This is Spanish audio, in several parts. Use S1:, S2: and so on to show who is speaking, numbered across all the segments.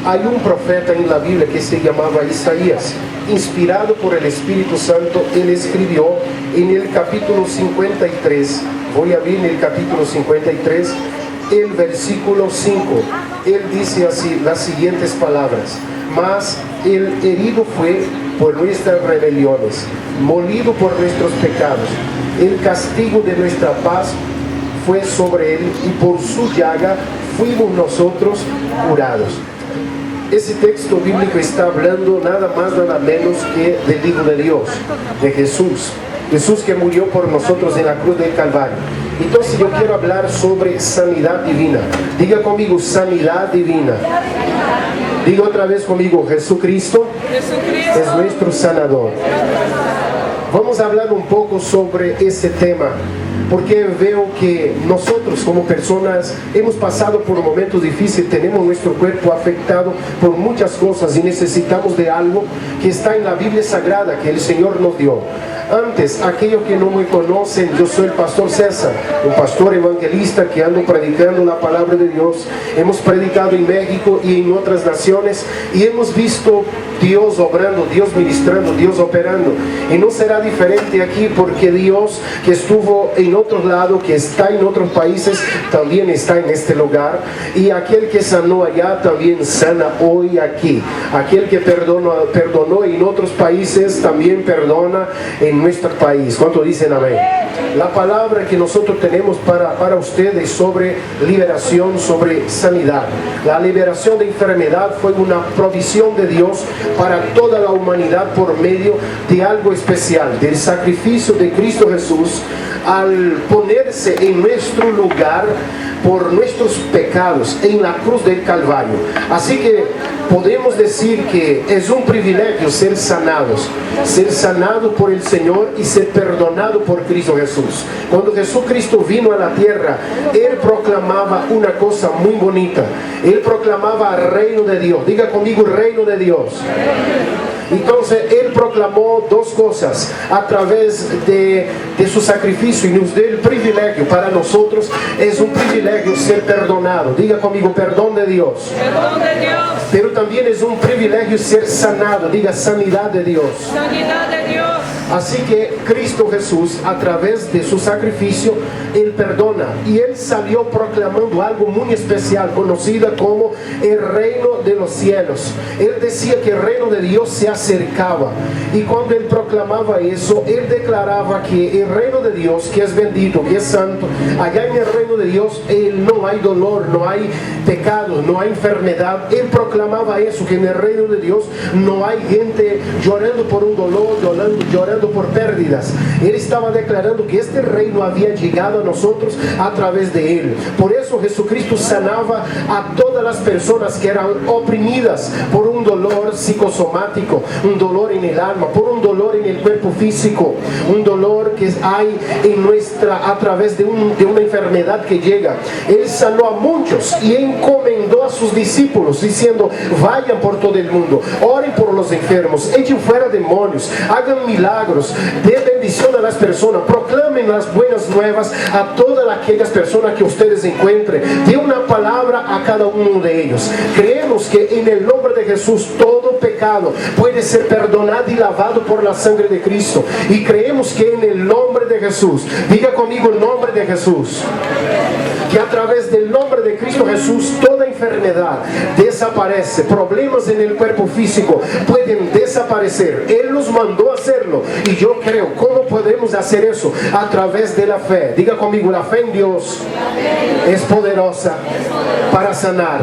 S1: Hay un profeta en la Biblia que se llamaba Isaías. Inspirado por el Espíritu Santo, él escribió en el capítulo 53, voy a abrir en el capítulo 53, el versículo 5. Él dice así las siguientes palabras: mas el herido fue por nuestras rebeliones, molido por nuestros pecados. El castigo de nuestra paz fue sobre él, y por su llaga fuimos nosotros curados. Ese texto bíblico está hablando nada más, nada menos que del Hijo de Dios, de Jesús. Jesús que murió por nosotros en la cruz del Calvario. Entonces yo quiero hablar sobre sanidad divina. Diga conmigo, sanidad divina. Diga otra vez conmigo, Jesucristo es nuestro sanador. Vamos a hablar un poco sobre ese tema, porque veo que nosotros como personas hemos pasado por momentos difíciles, tenemos nuestro cuerpo afectado por muchas cosas y necesitamos de algo que está en la Biblia Sagrada que el Señor nos dio. Antes, aquellos que no me conocen, yo soy el pastor César, un pastor evangelista que ando predicando la palabra de Dios. Hemos predicado en México y en otras naciones y hemos visto Dios obrando, Dios ministrando, Dios operando. Y no será diferente aquí, porque Dios que estuvo en otro lado, que está en otros países, también está en este lugar. Y aquel que sanó allá también sana hoy aquí. Aquel que perdonó en otros países también perdona en nuestro país. ¿Cuánto dicen amén? La palabra que nosotros tenemos para ustedes sobre liberación, sobre sanidad. La liberación de enfermedad fue una provisión de Dios para toda la humanidad por medio de algo especial, del sacrificio de Cristo Jesús al ponerse en nuestro lugar por nuestros pecados en la cruz del Calvario. Así que podemos decir que es un privilegio ser sanados, ser sanado por el Señor y ser perdonado por Cristo Jesús. Cuando Jesucristo vino a la tierra, Él proclamaba una cosa muy bonita. Él proclamaba el reino de Dios. Diga conmigo, el reino de Dios. Entonces Él proclamó dos cosas a través de su sacrificio y nos dio el privilegio. Para nosotros es un privilegio ser perdonado. Diga conmigo, perdón de Dios.
S2: Perdón de Dios.
S1: Pero también es un privilegio ser sanado. Diga, sanidad de Dios.
S2: Sanidad de Dios.
S1: Así que Cristo Jesús, a través de su sacrificio, Él perdona. Y Él salió proclamando algo muy especial, conocida como el reino de los cielos. Él decía que el reino de Dios se acercaba. Y cuando Él proclamaba eso, Él declaraba que el reino de Dios, que es bendito, que es santo, allá en el reino de Dios no hay dolor, no hay pecado, no hay enfermedad. Él proclamaba eso, que en el reino de Dios no hay gente llorando por un dolor, llorando por pérdidas. Él estaba declarando que este reino había llegado a nosotros a través de Él. Por eso Jesucristo sanaba a todas las personas que eran oprimidas por un dolor psicosomático, un dolor en el alma, por un dolor en el cuerpo físico, un dolor que hay en a través de una enfermedad que llega. Él sanó a muchos y encomendó a sus discípulos diciendo: vayan por todo el mundo, oren por los enfermos, echen fuera demonios, hagan milagros, den bendición a las personas, proclamen las buenas nuevas a todas aquellas personas que ustedes encuentren. De una palabra a cada uno de ellos. Creemos que en el nombre de Jesús todo pecado puede ser perdonado y lavado por la sangre de Cristo. Y creemos que en el nombre de Jesús, diga conmigo el nombre de Jesús, que a través del nombre de Cristo Jesús toda enfermedad desaparece, problemas en el cuerpo físico pueden desaparecer. Él nos mandó a hacerlo y yo creo. ¿Cómo podemos hacer eso? A través de la fe. Diga conmigo, la fe en Dios es poderosa para sanar.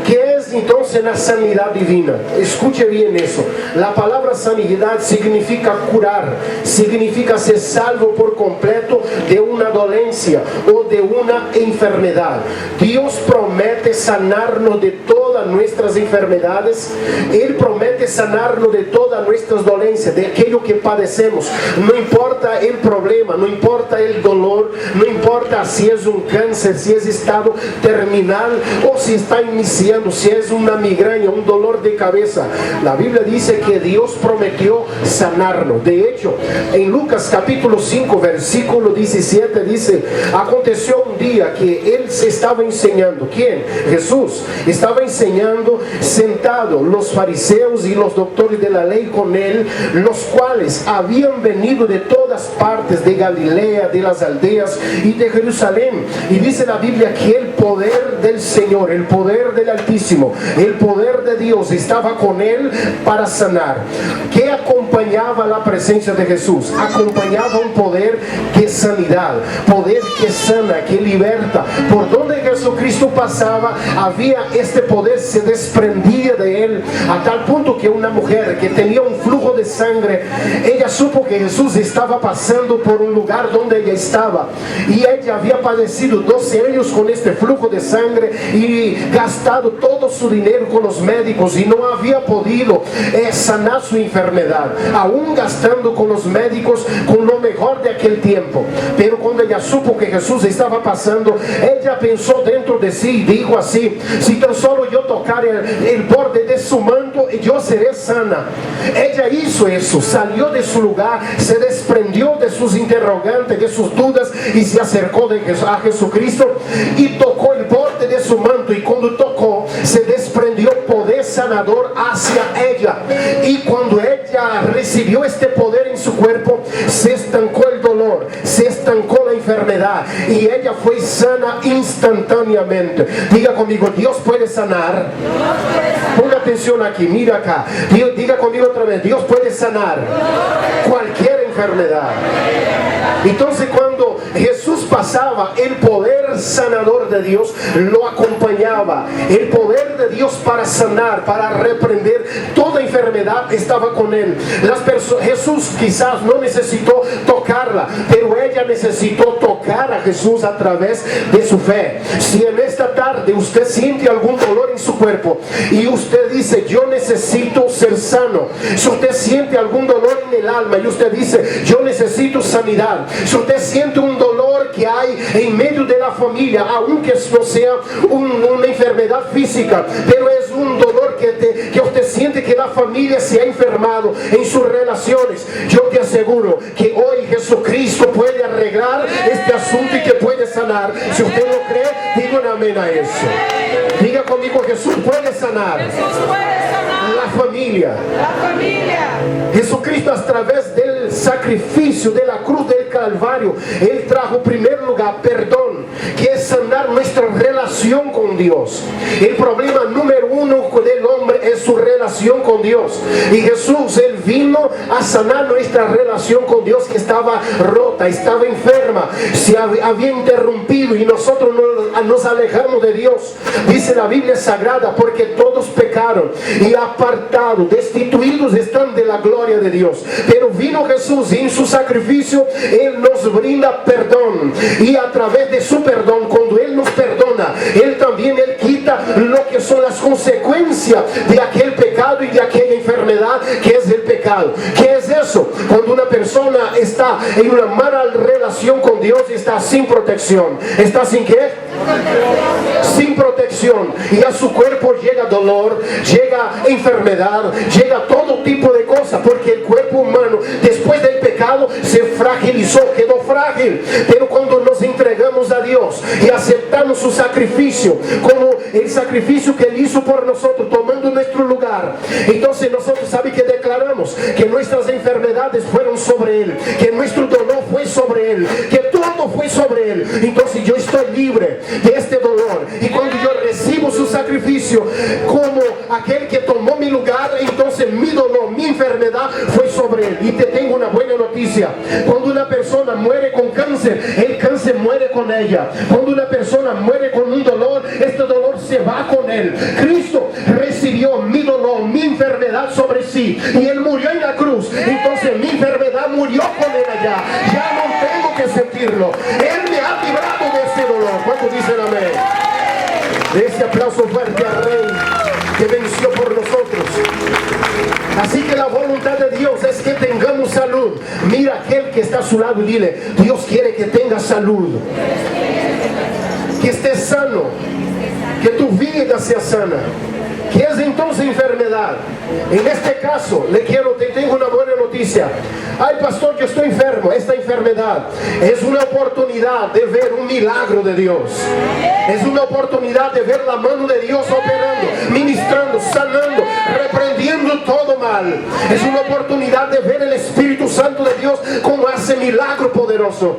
S1: ¿Qué es entonces la sanidad divina? Escuche bien eso. La palabra sanidad significa curar, significa ser salvo por completo de una dolencia o de una enfermedad. Dios promete sanarnos de todas nuestras enfermedades. Él promete sanarnos de todas nuestras dolencias, de aquello que padecemos. No importa el problema, no importa el dolor, no importa si es un cáncer, si es estado terminal o si está iniciando, si es una migraña, un dolor de cabeza. La Biblia dice que Dios prometió sanarnos. De hecho, en Lucas capítulo 5 versículo 17 dice: aconteció un día que Él se estaba enseñando. ¿Quién? Jesús estaba enseñando enseñando, sentado los fariseos y los doctores de la ley con él, los cuales habían venido de todas partes, de Galilea, de las aldeas y de Jerusalén. Y dice la Biblia que el poder del Señor, el poder del Altísimo, el poder de Dios estaba con él para sanar. ¿Qué acompañaba la presencia de Jesús? Acompañaba un poder que es sanidad, poder que sana, que liberta. Por donde Jesucristo pasaba, había este poder, se desprendía de él, a tal punto que una mujer que tenía un flujo de sangre, ella supo que Jesús estaba pasando por un lugar donde ella estaba, y ella había padecido 12 años con este flujo de sangre y gastado todo su dinero con los médicos y no había podido sanar su enfermedad, aún gastando con los médicos con lo mejor de aquel tiempo. Pero cuando ella supo que Jesús estaba pasando, ella pensó dentro de sí y dijo así: si tan solo yo tocar el borde de su manto, yo seré sana. Ella hizo eso, salió de su lugar, se desprendió de sus interrogantes, de sus dudas, y se acercó a Jesucristo y tocó el borde de su manto, y cuando tocó se desprendió poder sanador hacia ella, y cuando ella recibió este poder en su cuerpo, se estancó el dolor, se estancó la enfermedad y ella fue sana instantáneamente. Diga conmigo: Dios puede sanar. Ponga atención aquí, mira acá. Diga conmigo otra vez: Dios puede sanar cualquier enfermedad. Entonces, cuando Jesús pasaba, el poder sanador de Dios lo acompañaba. El poder de Dios para sanar, para reprender toda enfermedad estaba con él. Jesús quizás no necesitó tocarla, pero ella necesitó tocar a Jesús a través de su fe. Si en esta tarde usted siente algún dolor en su cuerpo y usted dice: yo necesito ser sano. Si usted siente algún dolor en el alma y usted dice: yo necesito sanidad. Si usted siente un dolor que hay en medio de la familia, aunque no sea una enfermedad física, pero es un dolor que usted siente que la familia se ha enfermado en sus relaciones, yo te aseguro que hoy Jesucristo puede arreglar este asunto y que puede sanar. Si usted lo cree, diga un amén a eso. Diga conmigo: Jesús puede sanar.
S2: Jesús puede sanar
S1: La familia. Jesucristo, a través del sacrificio de la cruz del Calvario, Él trajo en primer lugar perdón, que es sanar nuestra relación con Dios. El problema número uno del hombre es su relación con Dios, y Jesús, Él vino a sanar nuestra relación con Dios, que estaba rota, estaba enferma, se había interrumpido, y nosotros nos alejamos de Dios. Dice la Biblia Sagrada: porque todos pecaron y apartados, destituidos están de la gloria de Dios. Pero vino Jesús y en su sacrificio Él nos brinda perdón, y a través de su perdón, cuando Él nos perdona, Él también quita lo que son las consecuencias de aquel pecado y de aquella enfermedad que es el pecado. ¿Qué es eso? Cuando una persona está en una mala relación con Dios, está sin protección. ¿Está sin qué? Sin protección, y a su cuerpo llega dolor, llega enfermedad, llega todo tipo de cosas, porque el cuerpo humano después del pecado se fragilizó, quedó frágil. Pero cuando nos entregamos a Dios y aceptamos su sacrificio como el sacrificio que Él hizo por nosotros, tomando nuestro lugar, entonces nosotros, ¿sabe qué declaramos? Que nuestras enfermedades fueron sobre Él, que nuestro dolor fue sobre Él, que todo fue sobre Él. Entonces yo estoy libre de este dolor, y cuando yo recibo su sacrificio como aquel que tomó mi lugar, entonces mi dolor, mi enfermedad fue sobre Él. Y te tengo una buena noticia: cuando una persona muere con cáncer, el cáncer muere con ella. Cuando una persona muere con un dolor, este dolor se va con él. Cristo recibió mi dolor, mi enfermedad sobre sí, y Él murió en la cruz. Entonces mi enfermedad murió con Él allá. Ya no tengo que sentirlo. Él me ha librado de ese dolor. ¿Cuántos dicen amén? De ese aplauso fuerte al Rey que venció por nosotros. Así que la voluntad de Dios es que tengamos salud. Mira a aquel que está a su lado y dile: Dios quiere que tengas salud, que estés sano, que tu vida sea sana, ¿Qué es entonces enfermedad? En este caso, tengo una buena noticia. Ay, pastor, yo estoy enfermo. Esta enfermedad es una oportunidad de ver un milagro de Dios. Es una oportunidad de ver la mano de Dios operando, ministrando, sanando, reprendiendo todo mal. Es una oportunidad de ver el Espíritu Santo de Dios como hace milagro poderoso.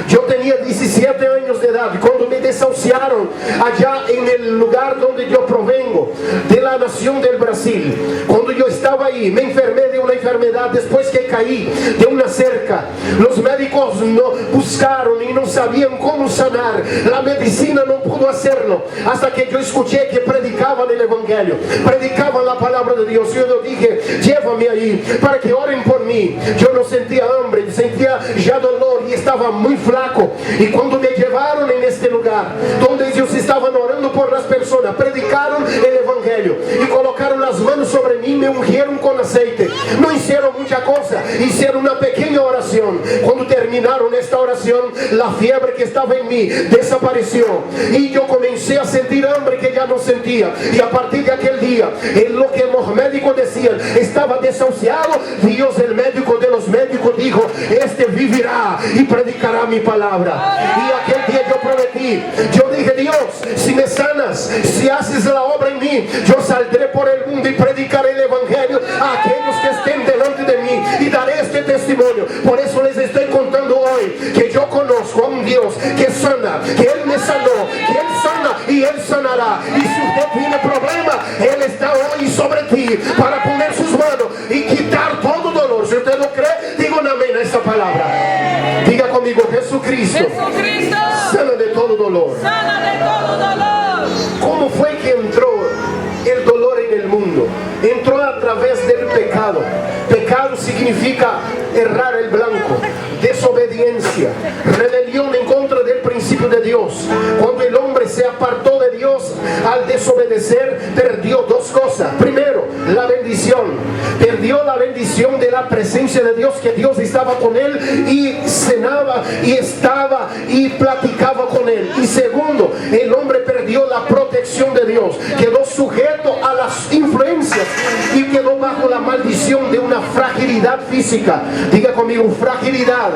S1: Yo tenía 17 años de edad cuando me desahuciaron allá en el lugar donde yo provengo, de la nación del Brasil. Cuando yo estaba ahí, me enfermé de una enfermedad después que caí de una cerca. Los médicos no buscaron y no sabían cómo sanar. La medicina no pudo hacerlo hasta que yo escuché que predicaban el Evangelio, predicaban la palabra de Dios. Yo dije, llévame ahí para que oren por mí. Yo no sentía hambre, sentía ya dolor y estaba muy flaco. Y cuando me llevaron en este lugar donde ellos estaban orando por las personas, predicaron el Evangelio y colocaron las manos sobre mí, me ungieron con aceite. No hicieron mucha cosa, hicieron una pequeña oración. Cuando terminaron esta oración, la fiebre que estaba en mí desapareció y yo comencé a sentir hambre que ya no sentía. Y a partir de aquel día, en lo que los médicos decían, estaba desahuciado, Dios, el médico de los médicos, dijo, este vivirá y predicará mi palabra. Y aquel día yo prometí, yo dije, Dios, si me sanas, si haces la obra en mí, yo saldré por el mundo y predicaré el Evangelio a aquellos que estén delante de mí y daré este testimonio. Por eso les estoy contando hoy que yo conozco a un Dios que sana, que Él me sanó, que Él sana y Él sanará. Y si usted tiene problema, Él está hoy sobre ti para poner sus manos y quitar todo dolor. Si usted lo cree, diga un amén a esta palabra. Diga conmigo, Jesucristo, sana de todo dolor.
S2: Sana de todo dolor.
S1: ¿Cómo fue que entró el dolor en el mundo? Entró a través del pecado. Pecado significa errar el blanco, desobediencia, rebelión en contra del principio de Dios. Cuando el hombre se apartó de Dios al desobedecer, perdió dos cosas. Primero, la bendición. Perdió la bendición de la presencia de Dios, que Dios estaba con él y cenaba y estaba y platicaba con él. Y segundo, el hombre perdió la protección de Dios, quedó sujeto a las influencias y quedó bajo la maldición de una fragilidad física. Diga conmigo, fragilidad.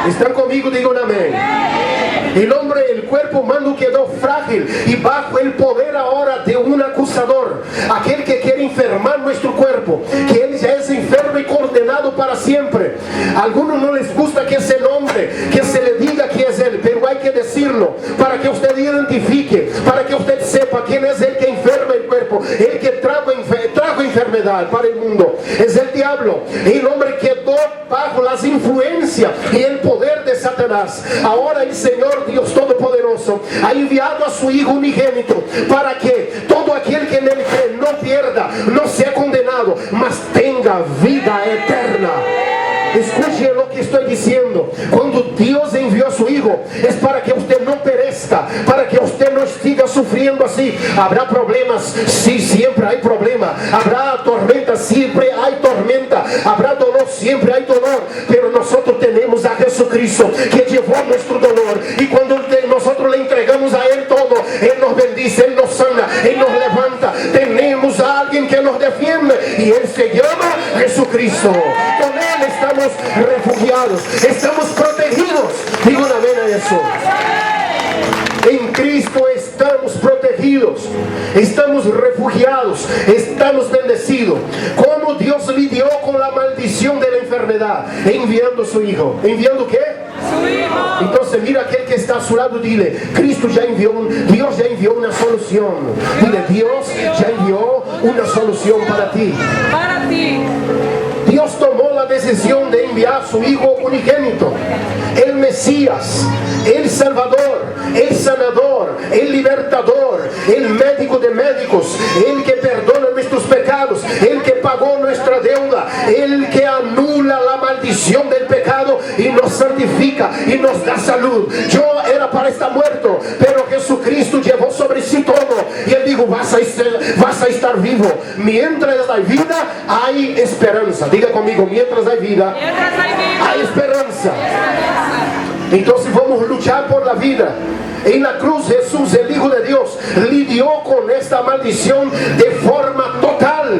S1: ¿Están conmigo? Digan amén. El hombre, el cuerpo humano quedó frágil y bajo el poder ahora de un acusador, aquel que quiere enfermar nuestro cuerpo, que él ya es enfermo y condenado para siempre. A algunos no les gusta que se nombre, que se le diga que es él, pero hay que decirlo para que usted identifique, para que usted sepa quién es el que enferma el cuerpo, el que trajo enfermedad para el mundo. Es el diablo. El hombre quedó bajo las influencias y el poder de Satanás. Ahora el Señor Dios Todopoderoso ha enviado a su Hijo unigénito para que todo aquel que en él cree no pierda, no sea condenado, mas tenga vida eterna. Escuche lo que estoy diciendo. Cuando Dios envió a su Hijo, es para que usted no perezca, para que usted no siga sufriendo así. Habrá problemas, sí, siempre hay problema. Habrá tormenta, siempre hay tormenta. Habrá dolor, siempre hay dolor. Pero nosotros tenemos a Jesucristo que llevó nuestro dolor. Y cuando nosotros le entregamos a Él todo, Él nos bendice, Él nos sana, Él nos levanta. Tenemos a alguien que nos defiende y Él se llama Jesucristo. Con Él estamos refugiados, estamos protegidos. Digo una amén a eso. En Cristo estamos protegidos, estamos refugiados, estamos bendecidos. ¿Cómo Dios lidió con la maldición de la enfermedad? Enviando a su Hijo. ¿Enviando qué?
S2: Su Hijo.
S1: Entonces mira aquel que está a su lado, dile, Cristo ya envió, Dios ya envió una solución. Dile, Dios ya envió una solución para ti.
S2: Para ti.
S1: Dios tomó la decisión de enviar a su Hijo unigénito, el Mesías, el Salvador, el Sanador, el Libertador, el médico de médicos, el que perdona nuestros pecados, el que pagó nuestra deuda, el que anula la maldición del pecado y nos santifica y nos da salud. Yo era para estar muerto, pero Jesucristo llevó sobre sí todo y Él dijo, vas a estar vivo. Mientras hay vida, hay esperanza. Diga conmigo, mientras hay vida, hay esperanza. Entonces vamos a luchar por la vida. En la cruz Jesús, el Hijo de Dios, lidió con esta maldición de forma total.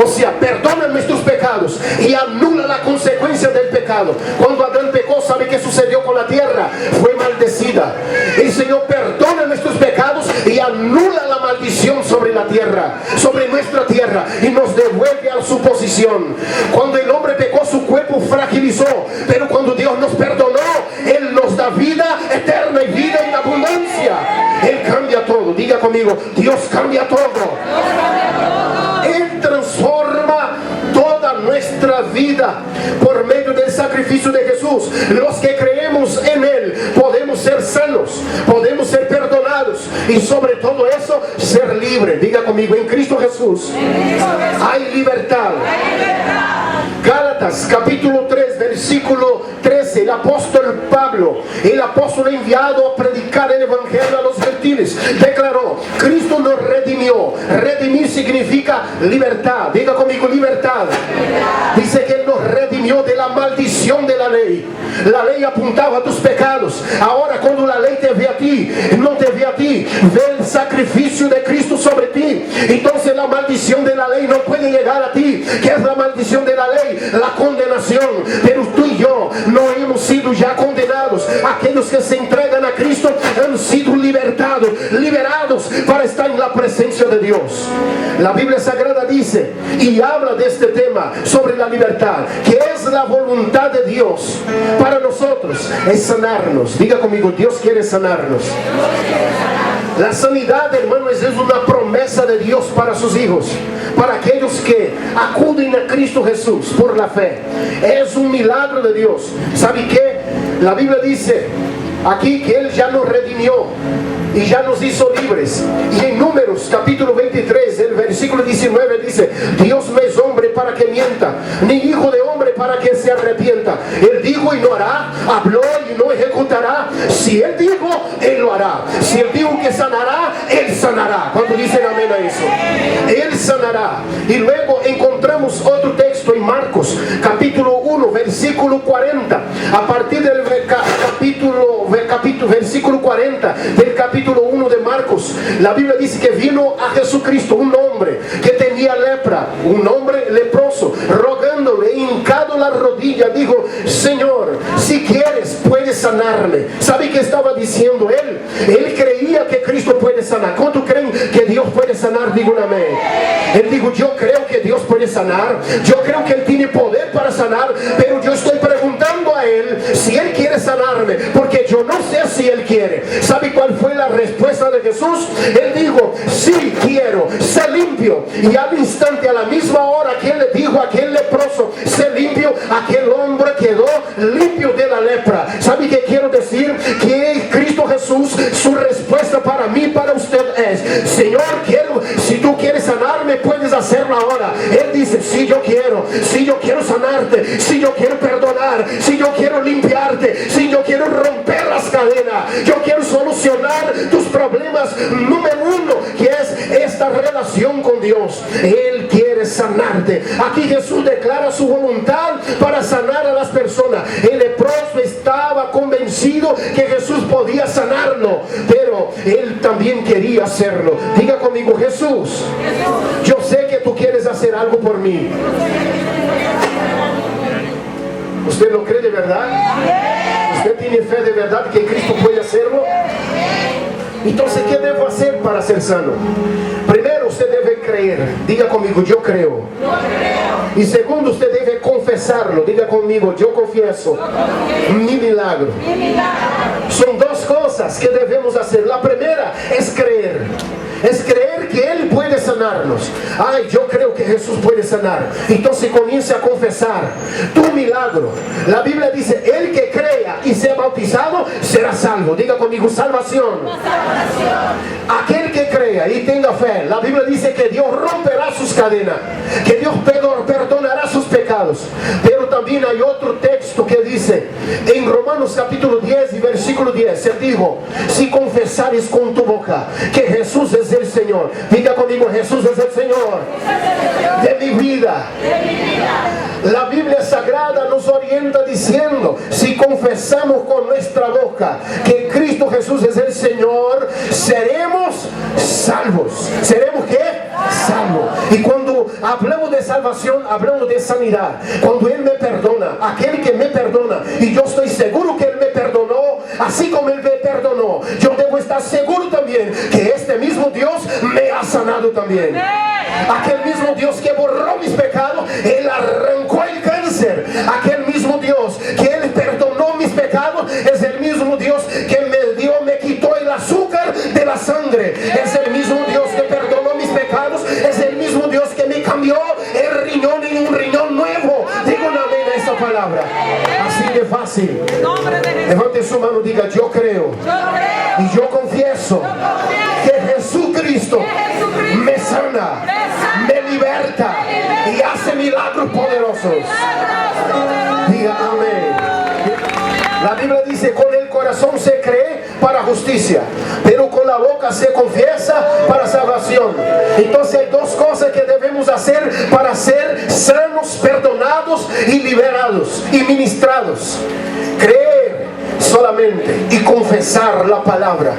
S1: O sea, perdona nuestros pecados y anula la consecuencia del pecado. Cuando Adán pecó, ¿sabe qué sucedió con la tierra? Fue maldecida. El Señor perdona nuestros pecados y anula la maldición sobre la tierra, sobre nuestra tierra, y nos devuelve a su posición. Cuando el hombre pecó, su cuerpo fragilizó, pero cuando Dios nos perdonó, Él nos da vida eterna y vida en abundancia. Él cambia todo. Diga conmigo, Dios cambia todo. Él transforma toda nuestra vida por medio del sacrificio de Jesús. Los que creemos en Él podemos ser sanos, podemos ser perdonados y sobre todo eso, ser libres. Diga conmigo, en Cristo Jesús hay libertad. Gálatas capítulo 3 versículo 13, el apóstol Pablo, el apóstol enviado a predicar el evangelio a los gentiles, declaró: Cristo nos redimió. Redimir significa libertad. Diga conmigo, libertad. Dice que Él nos redimió de la maldición de la ley. La ley apuntaba a tus pecados. Ahora cuando la ley te ve a ti, no te ve a ti, ve el sacrificio de Cristo sobre ti. Entonces la maldición de la ley no puede llegar a ti. ¿Qué es la maldición de la ley? La condenación. Pero tú y yo no hemos sido ya condenados. Aquellos que se entregan a Cristo han sido liberados para estar en la presencia de Dios. La Biblia Sagrada dice y habla de este tema sobre la libertad, que es la voluntad de Dios para nosotros, es sanarnos. Diga conmigo, Dios quiere sanarnos. La sanidad, hermanos, es una promesa de Dios para sus hijos, para aquellos que acuden a Cristo Jesús por la fe. Es un milagro de Dios. ¿Sabe qué? La Biblia dice aquí que Él ya nos redimió y ya nos hizo libres. Y en Números capítulo 23, el versículo 19 dice: Dios no es hombre para que mienta, ni hijo de hombre para que se arrepienta. Él dijo y no hará, habló y no ejecutará. Si Él dijo, Él lo hará. Si Él dijo que sanará, Él sanará. Cuando dicen amén a eso, Él sanará. Y luego encontramos otro texto en Marcos capítulo 1 versículo 40. A partir del versículo 40 del capítulo 1 de Marcos, la Biblia dice que vino a Jesucristo un hombre que tenía lepra, un hombre leproso, rogándole, hincado la rodilla, dijo: Señor, si quieres puedes sanarme. ¿Sabe qué estaba diciendo él? Él creía que Cristo puede sanar. ¿Cuántos creen que Dios puede sanar? Digo un amén. Él dijo: yo creo que Dios puede sanar, yo creo que Él tiene poder para sanar, pero yo estoy preguntando a Él si Él quiere sanarme, porque yo no sé si Él quiere. ¿Sabe cuál fue la respuesta de Jesús? Él dijo: sí quiero, sé limpio. Y al instante, a la misma hora que Él le dijo a aquel leproso: sé limpio, aquel hombre quedó limpio de la lepra. ¿Sabe qué quiero decir? Que Cristo Jesús, su respuesta para mí, para usted es: Señor, quiero, si tú quieres sanarme, puedes hacerlo ahora. Él dice: sí, yo quiero sanarte, si yo quiero perdonar, si yo quiero limpiarte, si yo quiero romper las cadenas, yo quiero solucionar tus problemas número uno, que es esta relación con Dios. Él quiere sanarte. Aquí Jesús declara su voluntad para sanar a las personas. El leproso estaba convencido que Jesús podía sanarlo, pero él también quería hacerlo. Diga conmigo: Jesús, yo sé que tú quieres hacer algo por mí. ¿Usted lo cree de verdad? ¿Usted tiene fe de verdad que Cristo puede hacerlo? Entonces, ¿qué debo hacer para ser sano? Primero, usted debe creer. Diga conmigo: yo creo. Y segundo, usted debe confesarlo. Diga conmigo: yo confieso mi milagro. Son dos cosas que debemos hacer. La primera es creer. Es creer que Él puede sanarnos. Ay, yo creo que Jesús puede sanar. Entonces comience a confesar tu milagro. La Biblia dice: el que crea y sea bautizado será salvo. Diga conmigo: salvación. Aquel que crea y tenga fe, la Biblia dice que Dios romperá sus cadenas, que Dios perdonará sus pecados. pecados. Pero también hay otro texto que dice, en Romanos capítulo 10 y versículo 10, se dijo, si confesares con tu boca que Jesús es el Señor, diga conmigo, Jesús es el Señor de mi vida. La Biblia Sagrada nos orienta diciendo, si confesamos con nuestra boca que Cristo Jesús es el Señor, seremos salvos. ¿Seremos qué? Salvos. Y cuando hablamos de salvación, hablamos de sanidad. Cuando Él me perdona, aquel que me perdona, y yo estoy seguro que Él me perdonó, así como Él me perdonó, yo debo estar seguro también que este mismo Dios me ha sanado también. Aquel mismo Dios que borró mis pecados, Él arrancó el cáncer. Aquel mismo Dios que Él perdonó mis pecados, es el mismo Dios que me quitó el azúcar de la sangre. Es el mismo Dios que perdonó mis pecados. Es el mismo Dios que me cambió el riñón en un riñón nuevo. Digo un amén a esa palabra. Así de fácil. Levante su mano y diga, yo creo. Y yo confieso que Jesucristo me sana, me liberta y hace milagros poderosos. Diga amén. La Biblia dice, con el corazón se cree para justicia, pero con la boca se confiesa para salvación. Entonces hay dos cosas que debemos hacer para ser sanos, perdonados y liberados y ministrados: creer solamente y confesar la palabra.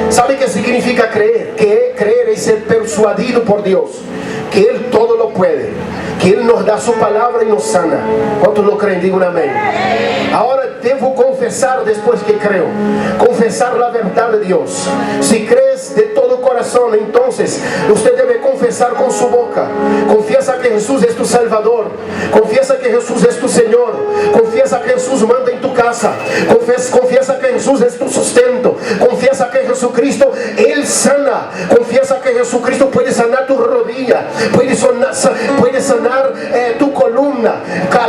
S1: ¿Sabe qué significa creer? Que creer es ser persuadido por Dios que Él todo lo puede, que Él nos da su palabra y nos sana. ¿Cuántos lo creen? Digan amén. Ahora debo confesar después que creo, confesar la verdad de Dios. Si crees de todo corazón, entonces usted debe confesar con su boca. Confiesa que Jesús es tu Salvador, confiesa que Jesús es tu Señor, confiesa que Jesús manda en tu casa, confiesa que Jesús es tu sustento, confiesa que Jesucristo Él sana, confiesa que Jesucristo puede sanar tu rodilla, puede sanar tu columna,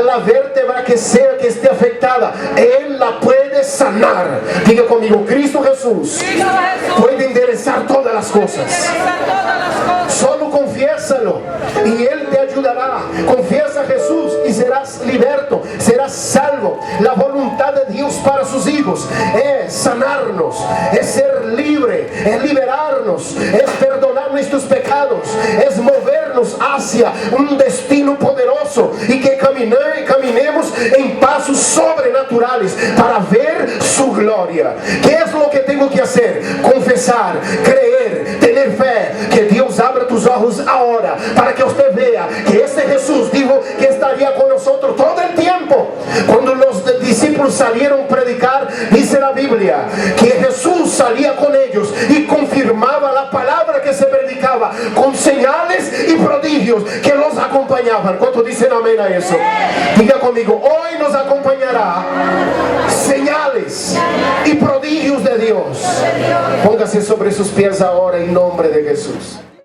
S1: la vértebra que sea que esté afectada, Él la puede sanar. Diga conmigo, Cristo Jesús puede enderezar todas las cosas. Solo confiésalo y Él te ayudará. Confiesa a Jesús y serás liberto, serás salvo. La voluntad de Dios para sus hijos es sanarnos, es ser libre, es liberarnos, es perdonar nuestros pecados, es movernos hacia un destino poderoso y que caminemos en pasos sobrenaturales para ver su gloria. ¿Qué es lo que tengo que hacer? Confesar, creer, tener fe, que Dios abra tus ojos ahora para que usted vea que este Jesús dijo que estaría con nosotros todo el tiempo. Cuando los discípulos salieron a predicar, dice la Biblia que Jesús salía con ellos y confirmaba la palabra que se predicaba con señales y prodigios que los acompañaban. ¿Cuántos dicen amén a eso? Diga conmigo, hoy nos acompañará señales y prodigios de Dios. Póngase sobre sus pies ahora en nombre de Jesús.